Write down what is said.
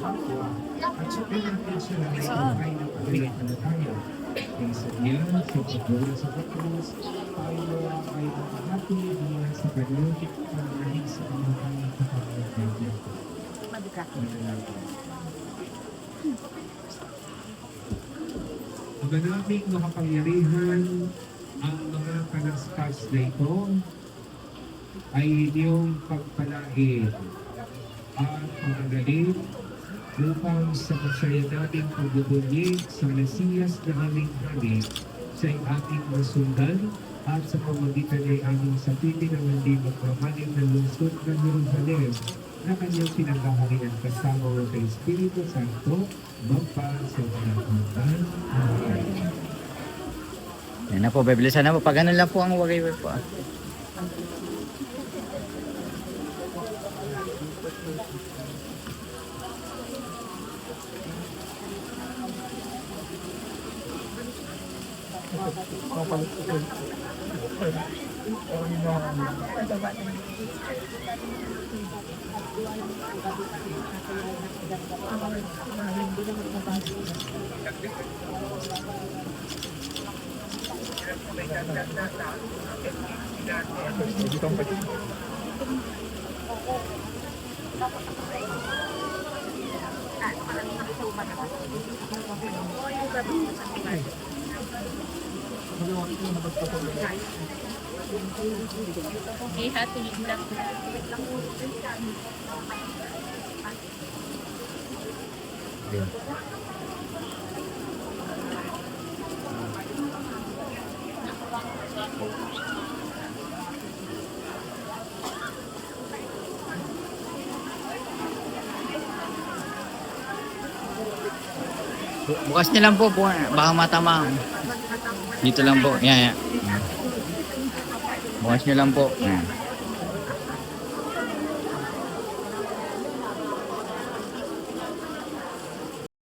kapwa at saka natin siya na may buhay na pananampalataya. Kaysa niya, sa pagbuhay sa Patros, tayo ay nakahati bilang sa kanyang panahig sa pamahalaan ng kapamilya. Maganaming makapangyarihan ang mga kanaskas na ito ay inyong pagpalain at pagagaling upang sa masaya nating pagbubunyig sa Mesiyas na aming hari sa ating masundan at sa pamagitan ay aming sapili ng hindi magmamaling na lungsod ng Jerusalem na kanyang pinanggaharian kasama ng Espiritu Santo magpa sa panahon. Amen. Yan na po, bibilisan na po. Pag ano lang po ang wagay po. Ihatiin lang. Bukas niyo lang po, baka matama. Dito lang po. Yan, yan. Bukas niyo lang po. Yan.